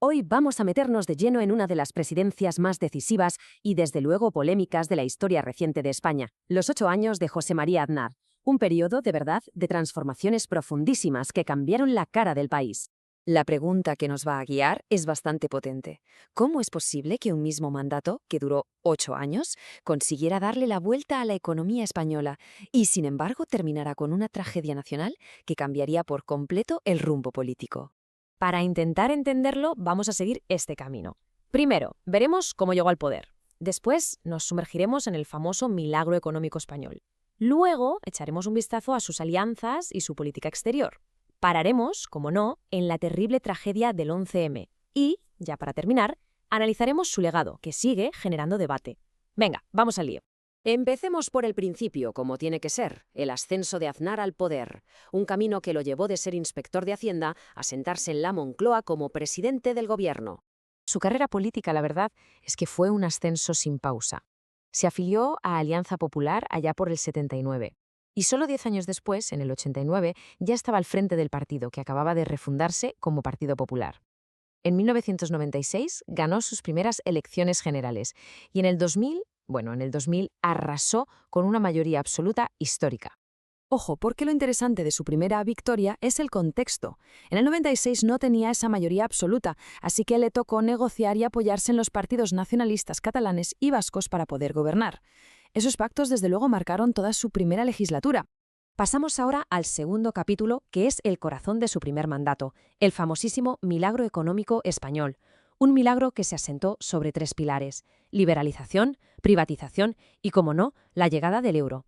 Hoy vamos a meternos de lleno en una de las presidencias más decisivas y desde luego polémicas de la historia reciente de España, los 8 años de José María Aznar, un periodo de verdad de transformaciones profundísimas que cambiaron la cara del país. La pregunta que nos va a guiar es bastante potente. ¿Cómo es posible que un mismo mandato, que duró 8 años, consiguiera darle la vuelta a la economía española y, sin embargo, terminara con una tragedia nacional que cambiaría por completo el rumbo político? Para intentar entenderlo, vamos a seguir este camino. Primero, veremos cómo llegó al poder. Después, nos sumergiremos en el famoso milagro económico español. Luego, echaremos un vistazo a sus alianzas y su política exterior. Pararemos, como no, en la terrible tragedia del 11M. Y, ya para terminar, analizaremos su legado, que sigue generando debate. Venga, vamos al lío. Empecemos por el principio, como tiene que ser, el ascenso de Aznar al poder, un camino que lo llevó de ser inspector de Hacienda a sentarse en la Moncloa como presidente del gobierno. Su carrera política, la verdad, es que fue un ascenso sin pausa. Se afilió a Alianza Popular allá por el 79. Y solo 10 años después, en el 89, ya estaba al frente del partido, que acababa de refundarse como Partido Popular. En 1996 ganó sus primeras elecciones generales y en el 2000 arrasó con una mayoría absoluta histórica. Ojo, porque lo interesante de su primera victoria es el contexto. En el 96 no tenía esa mayoría absoluta, así que le tocó negociar y apoyarse en los partidos nacionalistas catalanes y vascos para poder gobernar. Esos pactos desde luego marcaron toda su primera legislatura. Pasamos ahora al segundo capítulo, que es el corazón de su primer mandato, el famosísimo milagro económico español. Un milagro que se asentó sobre 3 pilares: liberalización, privatización y, como no, la llegada del euro.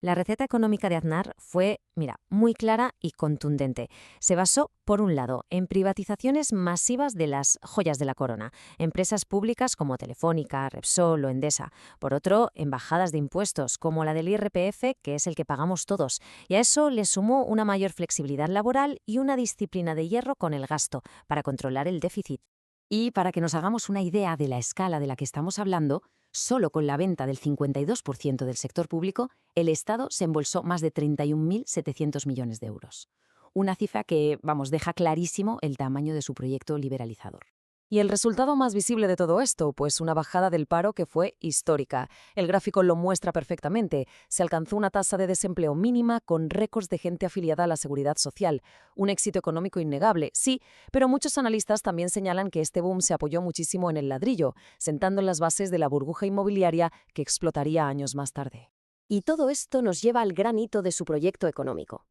La receta económica de Aznar fue, muy clara y contundente. Se basó, por un lado, en privatizaciones masivas de las joyas de la corona, empresas públicas como Telefónica, Repsol o Endesa. Por otro, en bajadas de impuestos, como la del IRPF, que es el que pagamos todos. Y a eso le sumó una mayor flexibilidad laboral y una disciplina de hierro con el gasto, para controlar el déficit. Y para que nos hagamos una idea de la escala de la que estamos hablando, solo con la venta del 52% del sector público, el Estado se embolsó más de 31.700 millones de euros. Una cifra que, deja clarísimo el tamaño de su proyecto liberalizador. ¿Y el resultado más visible de todo esto? Pues una bajada del paro que fue histórica. El gráfico lo muestra perfectamente. Se alcanzó una tasa de desempleo mínima con récords de gente afiliada a la Seguridad Social. Un éxito económico innegable, sí, pero muchos analistas también señalan que este boom se apoyó muchísimo en el ladrillo, sentando las bases de la burbuja inmobiliaria que explotaría años más tarde. Y todo esto nos lleva al gran hito de su proyecto económico.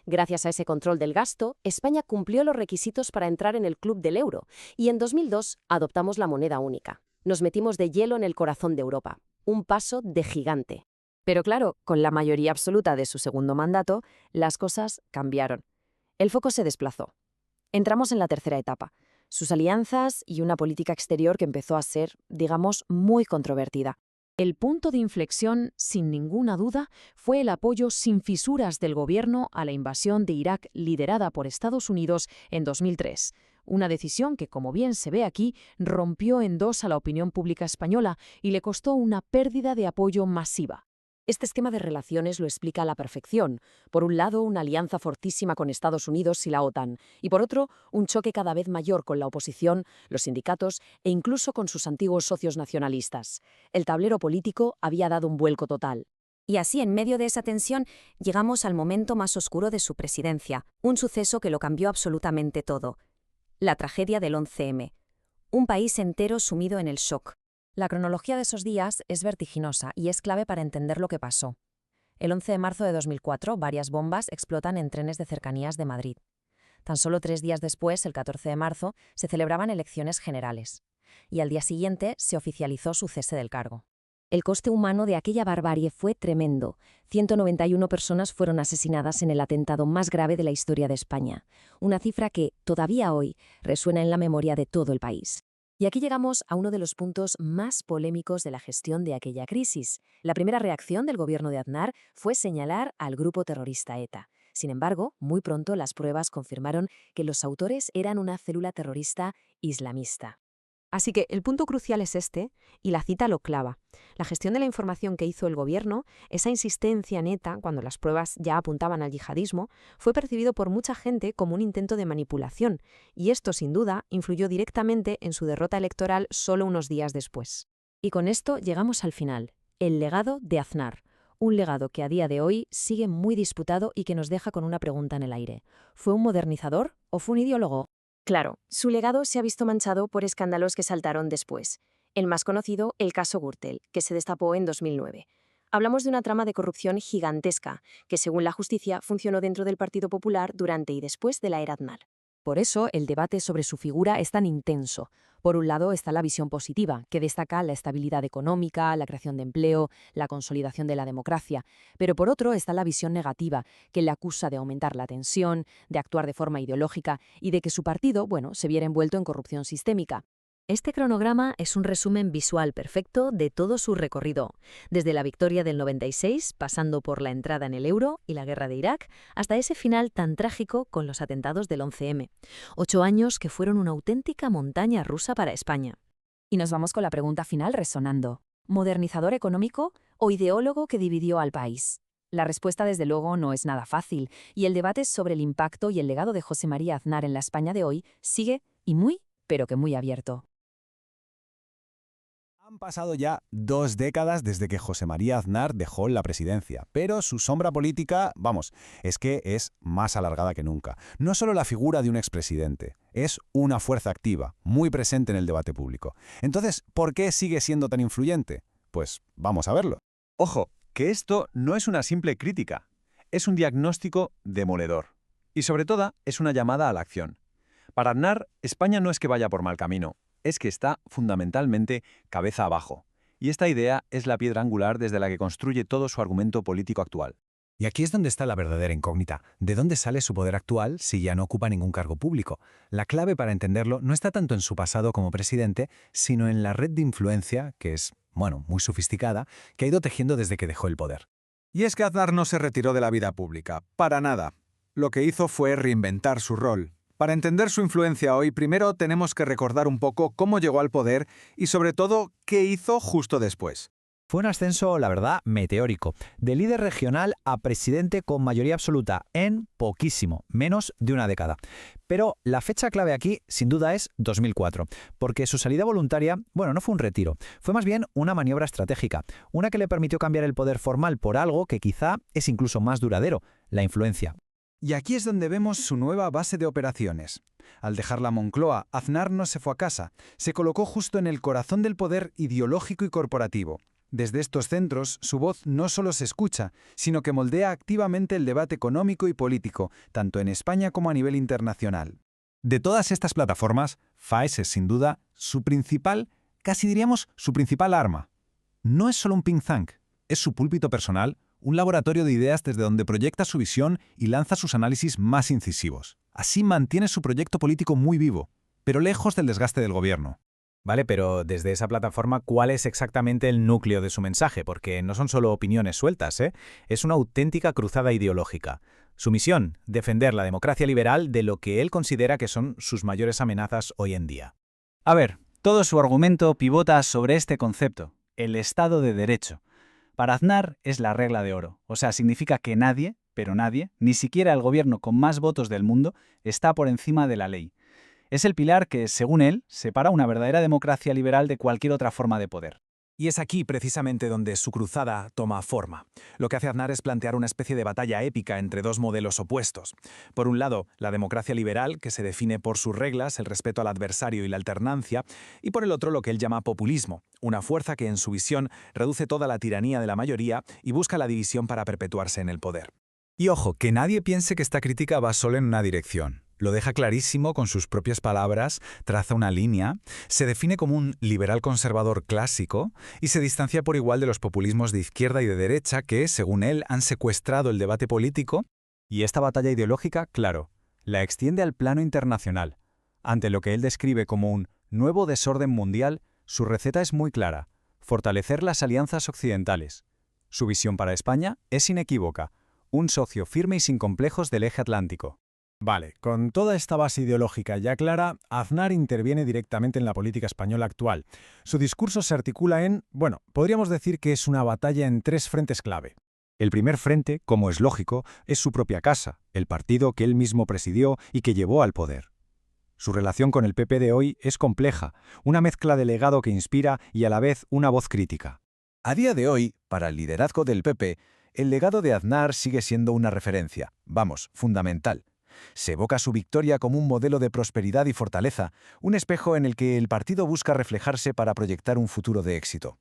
Gracias a ese control del gasto, España cumplió los requisitos para entrar en el club del euro y en 2002 adoptamos la moneda única. Nos metimos de lleno en el corazón de Europa. Un paso de gigante. Pero claro, con la mayoría absoluta de su segundo mandato, las cosas cambiaron. El foco se desplazó. Entramos en la tercera etapa. Sus alianzas y una política exterior que empezó a ser, muy controvertida. El punto de inflexión, sin ninguna duda, fue el apoyo sin fisuras del gobierno a la invasión de Irak liderada por Estados Unidos en 2003. Una decisión que, como bien se ve aquí, rompió en dos a la opinión pública española y le costó una pérdida de apoyo masiva. Este esquema de relaciones lo explica a la perfección. Por un lado, una alianza fortísima con Estados Unidos y la OTAN, y por otro, un choque cada vez mayor con la oposición, los sindicatos e incluso con sus antiguos socios nacionalistas. El tablero político había dado un vuelco total. Y así, en medio de esa tensión, llegamos al momento más oscuro de su presidencia, un suceso que lo cambió absolutamente todo: la tragedia del 11M. Un país entero sumido en el shock. La cronología de esos días es vertiginosa y es clave para entender lo que pasó. El 11 de marzo de 2004, varias bombas explotan en trenes de cercanías de Madrid. Tan solo 3 días después, el 14 de marzo, se celebraban elecciones generales. Y al día siguiente se oficializó su cese del cargo. El coste humano de aquella barbarie fue tremendo. 191 personas fueron asesinadas en el atentado más grave de la historia de España. Una cifra que, todavía hoy, resuena en la memoria de todo el país. Y aquí llegamos a uno de los puntos más polémicos de la gestión de aquella crisis. La primera reacción del gobierno de Aznar fue señalar al grupo terrorista ETA. Sin embargo, muy pronto las pruebas confirmaron que los autores eran una célula terrorista islamista. Así que el punto crucial es este, y la cita lo clava. La gestión de la información que hizo el gobierno, esa insistencia neta cuando las pruebas ya apuntaban al yihadismo, fue percibido por mucha gente como un intento de manipulación, y esto sin duda influyó directamente en su derrota electoral solo unos días después. Y con esto llegamos al final, el legado de Aznar. Un legado que a día de hoy sigue muy disputado y que nos deja con una pregunta en el aire. ¿Fue un modernizador o fue un ideólogo? Claro, su legado se ha visto manchado por escándalos que saltaron después. El más conocido, el caso Gürtel, que se destapó en 2009. Hablamos de una trama de corrupción gigantesca, que según la justicia funcionó dentro del Partido Popular durante y después de la era Aznar. Por eso, el debate sobre su figura es tan intenso. Por un lado está la visión positiva, que destaca la estabilidad económica, la creación de empleo, la consolidación de la democracia. Pero por otro está la visión negativa, que le acusa de aumentar la tensión, de actuar de forma ideológica y de que su partido, se viera envuelto en corrupción sistémica. Este cronograma es un resumen visual perfecto de todo su recorrido, desde la victoria del 96, pasando por la entrada en el euro y la guerra de Irak, hasta ese final tan trágico con los atentados del 11M. 8 años que fueron una auténtica montaña rusa para España. Y nos vamos con la pregunta final resonando. ¿Modernizador económico o ideólogo que dividió al país? La respuesta desde luego no es nada fácil, y el debate sobre el impacto y el legado de José María Aznar en la España de hoy sigue y pero que muy abierto. Han pasado ya 2 décadas desde que José María Aznar dejó la presidencia, pero su sombra política, es que es más alargada que nunca. No solo la figura de un expresidente, es una fuerza activa, muy presente en el debate público. Entonces, ¿por qué sigue siendo tan influyente? Pues vamos a verlo. Ojo, que esto no es una simple crítica, es un diagnóstico demoledor. Y sobre todo, es una llamada a la acción. Para Aznar, España no es que vaya por mal camino, es que está fundamentalmente cabeza abajo. Y esta idea es la piedra angular desde la que construye todo su argumento político actual. Y aquí es donde está la verdadera incógnita. ¿De dónde sale su poder actual si ya no ocupa ningún cargo público? La clave para entenderlo no está tanto en su pasado como presidente, sino en la red de influencia, que es, muy sofisticada, que ha ido tejiendo desde que dejó el poder. Y es que Aznar no se retiró de la vida pública, para nada. Lo que hizo fue reinventar su rol. Para entender su influencia hoy, primero tenemos que recordar un poco cómo llegó al poder y, sobre todo, qué hizo justo después. Fue un ascenso, la verdad, meteórico, de líder regional a presidente con mayoría absoluta en poquísimo, menos de una década. Pero la fecha clave aquí, sin duda, es 2004, porque su salida voluntaria, no fue un retiro, fue más bien una maniobra estratégica, una que le permitió cambiar el poder formal por algo que quizá es incluso más duradero, la influencia. Y aquí es donde vemos su nueva base de operaciones. Al dejar la Moncloa, Aznar no se fue a casa, se colocó justo en el corazón del poder ideológico y corporativo. Desde estos centros, su voz no solo se escucha, sino que moldea activamente el debate económico y político, tanto en España como a nivel internacional. De todas estas plataformas, FAES es sin duda su principal, casi diríamos su principal arma. No es solo un think tank, es su púlpito personal, un laboratorio de ideas desde donde proyecta su visión y lanza sus análisis más incisivos. Así mantiene su proyecto político muy vivo, pero lejos del desgaste del gobierno. Vale, pero desde esa plataforma, ¿cuál es exactamente el núcleo de su mensaje? Porque no son solo opiniones sueltas, ¿eh? Es una auténtica cruzada ideológica. Su misión, defender la democracia liberal de lo que él considera que son sus mayores amenazas hoy en día. A ver, todo su argumento pivota sobre este concepto, el Estado de Derecho. Para Aznar es la regla de oro, o sea, significa que nadie, pero nadie, ni siquiera el gobierno con más votos del mundo, está por encima de la ley. Es el pilar que, según él, separa una verdadera democracia liberal de cualquier otra forma de poder. Y es aquí precisamente donde su cruzada toma forma. Lo que hace Aznar es plantear una especie de batalla épica entre dos modelos opuestos. Por un lado, la democracia liberal, que se define por sus reglas, el respeto al adversario y la alternancia, y por el otro lo que él llama populismo, una fuerza que en su visión reduce toda la tiranía de la mayoría y busca la división para perpetuarse en el poder. Y ojo, que nadie piense que esta crítica va solo en una dirección. Lo deja clarísimo con sus propias palabras, traza una línea, se define como un liberal conservador clásico y se distancia por igual de los populismos de izquierda y de derecha que, según él, han secuestrado el debate político. Y esta batalla ideológica, claro, la extiende al plano internacional. Ante lo que él describe como un nuevo desorden mundial, su receta es muy clara: fortalecer las alianzas occidentales. Su visión para España es inequívoca: un socio firme y sin complejos del eje atlántico. Vale, con toda esta base ideológica ya clara, Aznar interviene directamente en la política española actual. Su discurso se articula en, bueno, podríamos decir que es una batalla en 3 frentes clave. El primer frente, como es lógico, es su propia casa, el partido que él mismo presidió y que llevó al poder. Su relación con el PP de hoy es compleja, una mezcla de legado que inspira y a la vez una voz crítica. A día de hoy, para el liderazgo del PP, el legado de Aznar sigue siendo una referencia, vamos, fundamental. Se evoca su victoria como un modelo de prosperidad y fortaleza, un espejo en el que el partido busca reflejarse para proyectar un futuro de éxito.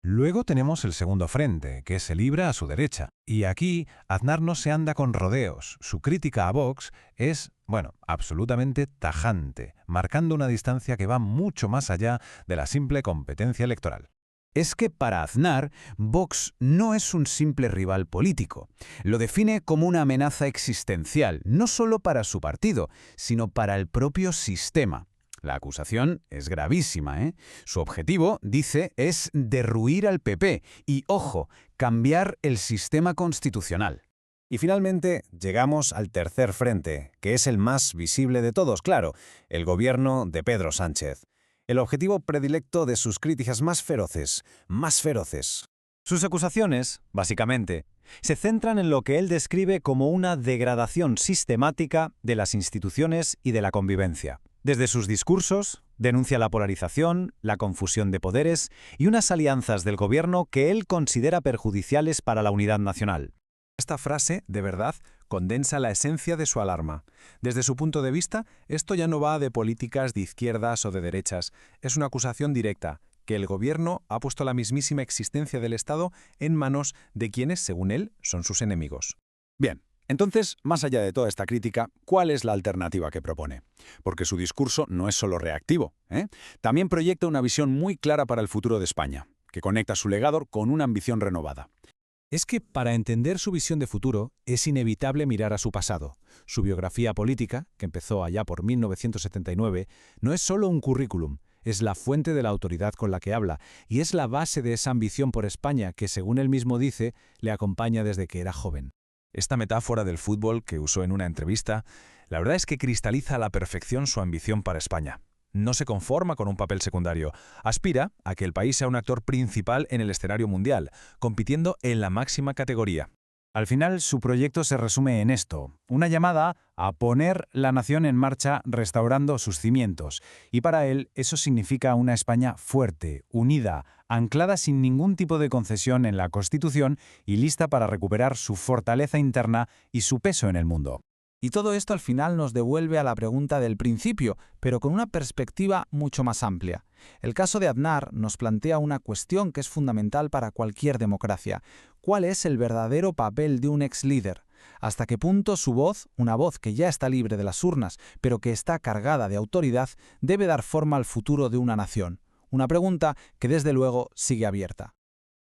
Luego tenemos el segundo frente, que se libra a su derecha. Y aquí Aznar no se anda con rodeos. Su crítica a Vox es, bueno, absolutamente tajante, marcando una distancia que va mucho más allá de la simple competencia electoral. Es que para Aznar, Vox no es un simple rival político. Lo define como una amenaza existencial, no solo para su partido, sino para el propio sistema. La acusación es gravísima, ¿eh? Su objetivo, dice, es derruir al PP y, ojo, cambiar el sistema constitucional. Y finalmente, llegamos al tercer frente, que es el más visible de todos, claro, el gobierno de Pedro Sánchez. El objetivo predilecto de sus críticas más feroces, más feroces. Sus acusaciones, básicamente, se centran en lo que él describe como una degradación sistemática de las instituciones y de la convivencia. Desde sus discursos, denuncia la polarización, la confusión de poderes y unas alianzas del gobierno que él considera perjudiciales para la unidad nacional. Esta frase, de verdad, condensa la esencia de su alarma. Desde su punto de vista, esto ya no va de políticas de izquierdas o de derechas. Es una acusación directa, que el gobierno ha puesto la mismísima existencia del Estado en manos de quienes, según él, son sus enemigos. Bien, entonces, más allá de toda esta crítica, ¿cuál es la alternativa que propone? Porque su discurso no es solo reactivo, ¿eh? También proyecta una visión muy clara para el futuro de España, que conecta su legado con una ambición renovada. Es que para entender su visión de futuro es inevitable mirar a su pasado. Su biografía política, que empezó allá por 1979, no es solo un currículum, es la fuente de la autoridad con la que habla y es la base de esa ambición por España que, según él mismo dice, le acompaña desde que era joven. Esta metáfora del fútbol que usó en una entrevista, la verdad es que cristaliza a la perfección su ambición para España. No se conforma con un papel secundario, aspira a que el país sea un actor principal en el escenario mundial, compitiendo en la máxima categoría. Al final, su proyecto se resume en esto, una llamada a poner la nación en marcha restaurando sus cimientos. Y para él, eso significa una España fuerte, unida, anclada sin ningún tipo de concesión en la Constitución y lista para recuperar su fortaleza interna y su peso en el mundo. Y todo esto al final nos devuelve a la pregunta del principio, pero con una perspectiva mucho más amplia. El caso de Aznar nos plantea una cuestión que es fundamental para cualquier democracia. ¿Cuál es el verdadero papel de un ex líder? ¿Hasta qué punto su voz, una voz que ya está libre de las urnas, pero que está cargada de autoridad, debe dar forma al futuro de una nación? Una pregunta que desde luego sigue abierta.